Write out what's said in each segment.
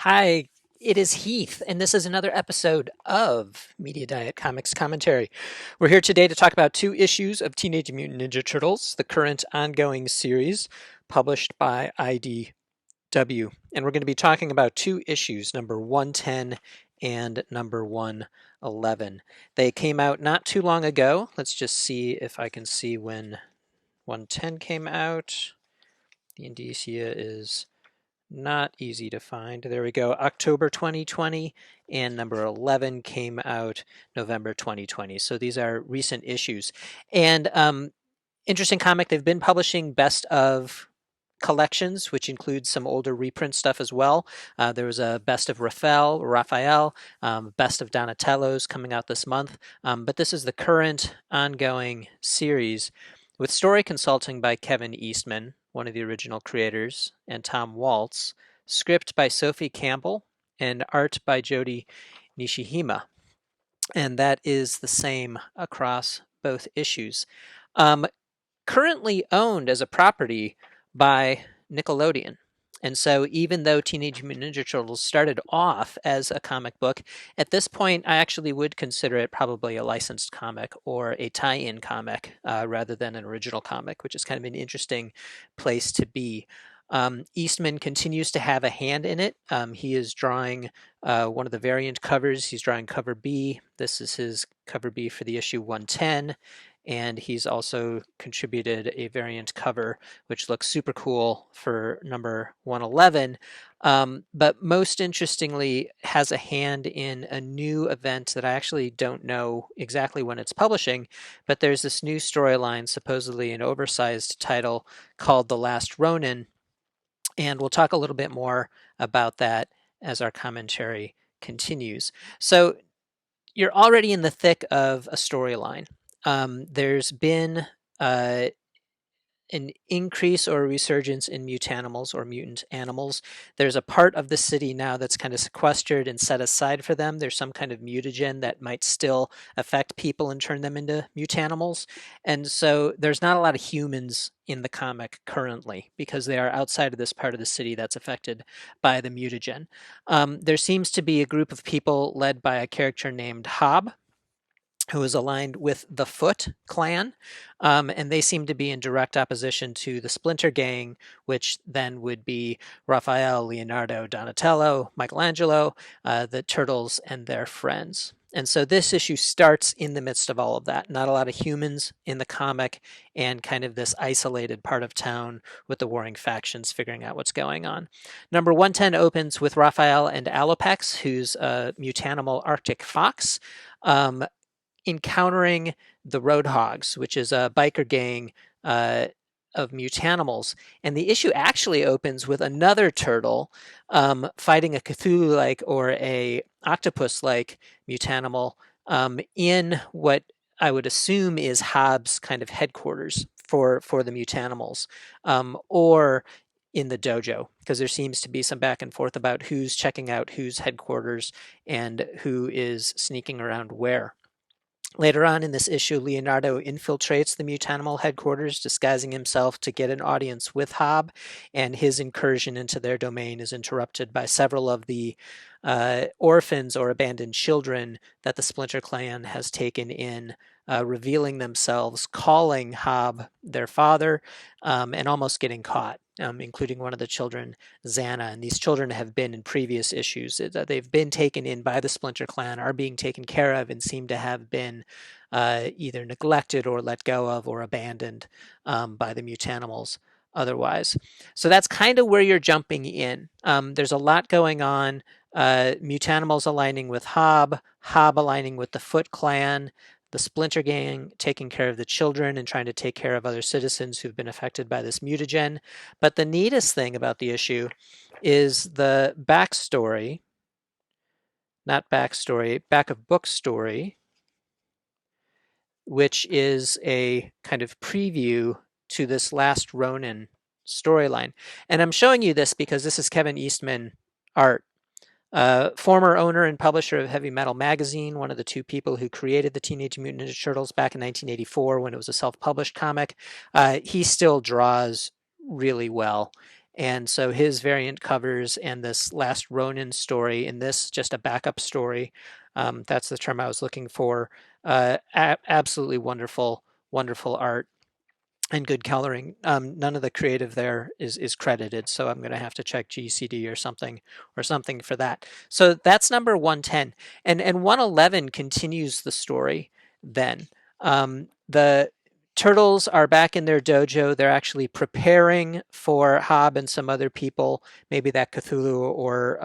Hi, it is Heath, and this is another episode of Media Diet Comics Commentary. We're here today to talk about two issues of Teenage Mutant Ninja Turtles, the current ongoing series published by IDW. And we're going to be talking about two issues, number 110 and number 111. They came out not too long ago. Let's just see if I can see when 110 came out. The indicia is not easy to find. There we go. October 2020, and number 11 came out November 2020. So these are recent issues. And interesting comic. They've been publishing best of collections, which includes some older reprint stuff as well. There was a best of Raphael, best of Donatello's coming out this month. But this is the current ongoing series with story consulting by Kevin Eastman, one of the original creators, and Tom Waltz, script by Sophie Campbell, and art by Jody Nishihima. And that is the same across both issues. Currently owned as a property by Nickelodeon. And so even though Teenage Mutant Ninja Turtles started off as a comic book, at this point I actually would consider it probably a licensed comic or a tie-in comic rather than an original comic, which is kind of an interesting place to be. Eastman continues to have a hand in it. He is drawing one of the variant covers. He's drawing cover B. This is his cover B for the issue 110. And he's also contributed a variant cover, which looks super cool for number 111. But most interestingly, has a hand in a new event that I actually don't know exactly when it's publishing, but there's this new storyline, supposedly an oversized title called The Last Ronin. And we'll talk a little bit more about that as our commentary continues. So you're already in the thick of a storyline. There's been an increase or a resurgence in mutanimals or mutant animals. There's a part of the city now that's kind of sequestered and set aside for them. There's some kind of mutagen that might still affect people and turn them into mutanimals. And so there's not a lot of humans in the comic currently because they are outside of this part of the city that's affected by the mutagen. There seems to be a group of people led by a character named Hob, who is aligned with the Foot clan, and they seem to be in direct opposition to the Splinter Gang, which then would be Raphael, Leonardo, Donatello, Michelangelo, the Turtles, and their friends. And so this issue starts in the midst of all of that. Not a lot of humans in the comic, and kind of this isolated part of town with the warring factions figuring out what's going on. Number 110 opens with Raphael and Alopex, who's a mutanimal Arctic fox, encountering the Roadhogs, which is a biker gang of mutanimals. And the issue actually opens with another turtle fighting a Cthulhu-like or a octopus-like mutanimal in what I would assume is Hobbs' kind of headquarters for the mutanimals, or in the dojo, because there seems to be some back and forth about who's checking out whose headquarters and who is sneaking around where. Later on in this issue, Leonardo infiltrates the mutanimal headquarters, disguising himself to get an audience with Hob, and his incursion into their domain is interrupted by several of the orphans or abandoned children that the Splinter Clan has taken in, revealing themselves, calling Hob their father, and almost getting caught, including one of the children, Xana. And these children have been in previous issues. They've been taken in by the Splinter Clan, are being taken care of, and seem to have been either neglected or let go of or abandoned by the mutanimals otherwise. So that's kind of where you're jumping in. There's a lot going on. Mutanimals aligning with Hob aligning with the Foot Clan, the Splinter Gang taking care of the children and trying to take care of other citizens who've been affected by this mutagen. But the neatest thing about the issue is the backstory, not backstory, back of book story, which is a kind of preview to this Last Ronin storyline. And I'm showing you this because this is Kevin Eastman art. Former owner and publisher of Heavy Metal Magazine, one of the two people who created the Teenage Mutant Ninja Turtles back in 1984 when it was a self-published comic. He still draws really well. And so his variant covers and this last Ronin story, and this just a backup story. That's the term I was looking for. Absolutely wonderful, wonderful art and good coloring. None of the creative there is credited, so I'm going to have to check GCD or something for that. So that's number 110, and 111 continues the story. Then the turtles are back in their dojo. They're actually preparing for Hob and some other people. Maybe that Cthulhu or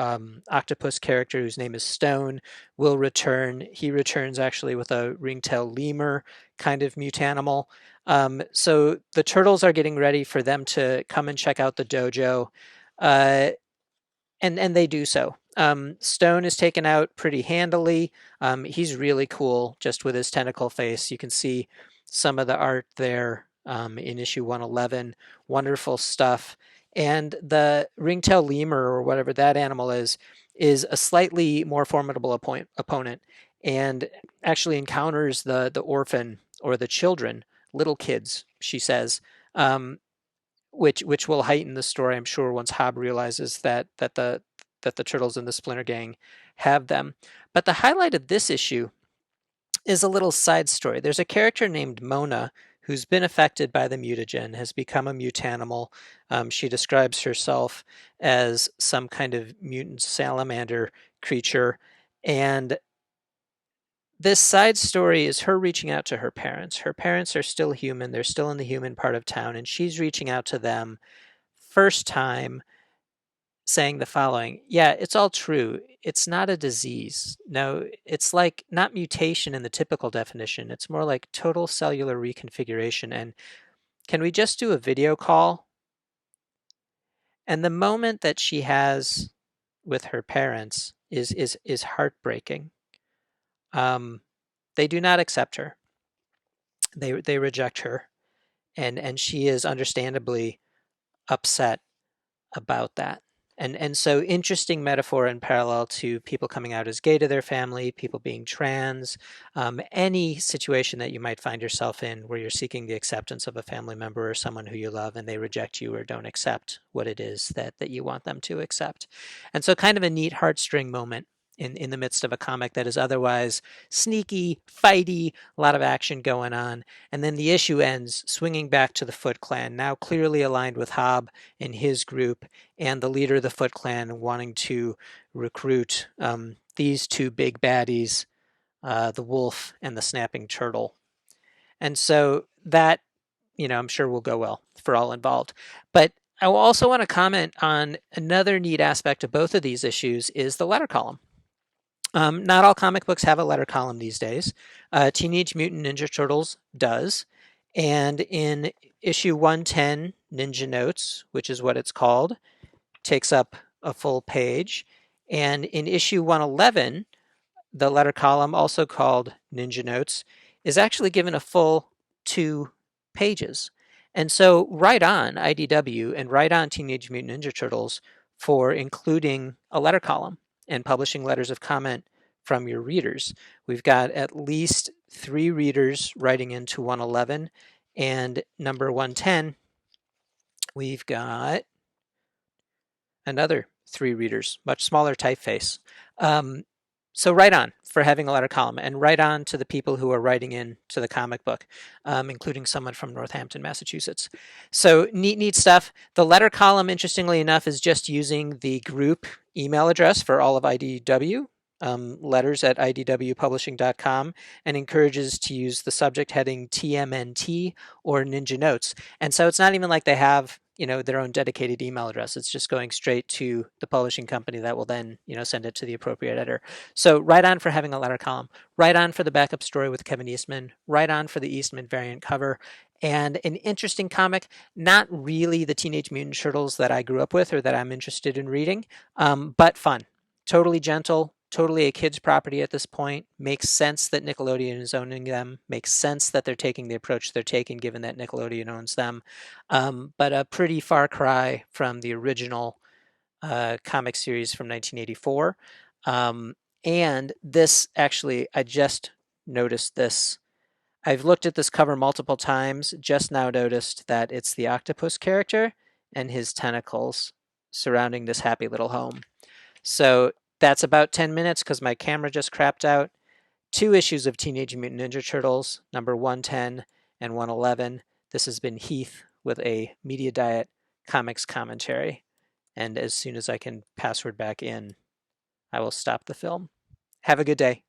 octopus character whose name is Stone will return. He returns actually with a ringtail lemur kind of mutanimal. So the turtles are getting ready for them to come and check out the dojo, uh, and they do so. Stone is taken out pretty handily. He's really cool just with his tentacle face. You can see some of the art there in issue 111. Wonderful stuff. And the ringtail lemur, or whatever that animal is a slightly more formidable opponent and actually encounters the orphan or the children, little kids, she says, which will heighten the story, I'm sure, once Hob realizes that the turtles in the Splinter Gang have them. But the highlight of this issue is a little side story. There's a character named Mona who's been affected by the mutagen, has become a mutanimal. She describes herself as some kind of mutant salamander creature. And this side story is her reaching out to her parents. Her parents are still human. They're still in the human part of town, and she's reaching out to them first time saying the following. Yeah, it's all true. It's not a disease. No, it's like not mutation in the typical definition. It's more like total cellular reconfiguration. And can we just do a video call? And the moment that she has with her parents is heartbreaking. They do not accept her. They reject her, and she is understandably upset about that. And so interesting metaphor and parallel to people coming out as gay to their family, people being trans, any situation that you might find yourself in where you're seeking the acceptance of a family member or someone who you love and they reject you or don't accept what it is that you want them to accept. And so kind of a neat heartstring moment in the midst of a comic that is otherwise sneaky, fighty, a lot of action going on. And then the issue ends swinging back to the Foot Clan, now clearly aligned with Hob and his group, and the leader of the Foot Clan wanting to recruit these two big baddies, the wolf and the snapping turtle. And so that, I'm sure will go well for all involved. But I also want to comment on another neat aspect of both of these issues is the letter column. Not all comic books have a letter column these days. Teenage Mutant Ninja Turtles does. And in issue 110, Ninja Notes, which is what it's called, takes up a full page. And in issue 111, the letter column, also called Ninja Notes, is actually given a full 2 pages. And so right on IDW and right on Teenage Mutant Ninja Turtles for including a letter column and publishing letters of comment from your readers. We've got at least 3 readers writing into 111, and number 110, we've got another 3 readers, much smaller typeface. So right on for having a letter column, and right on to the people who are writing in to the comic book, including someone from Northampton, Massachusetts. So neat stuff. The letter column, interestingly enough, is just using the group email address for all of IDW, letters at idwpublishing.com, and encourages to use the subject heading TMNT or Ninja Notes. And so it's not even like they have their own dedicated email address. It's just going straight to the publishing company that will then send it to the appropriate editor. So right on for having a letter column, right on for the backup story with Kevin Eastman, right on for the Eastman variant cover, and an interesting comic, not really the Teenage Mutant Turtles that I grew up with or that I'm interested in reading, but fun, totally gentle, totally a kid's property at this point. Makes sense that Nickelodeon is owning them. Makes sense that they're taking the approach they're taking, given that Nickelodeon owns them. But a pretty far cry from the original comic series from 1984. And this actually, I just noticed this. I've looked at this cover multiple times, just now noticed that it's the octopus character and his tentacles surrounding this happy little home. So that's about 10 minutes because my camera just crapped out. 2 issues of Teenage Mutant Ninja Turtles, number 110 and 111. This has been Heath with a Media Diet Comics commentary. And as soon as I can password back in, I will stop the film. Have a good day.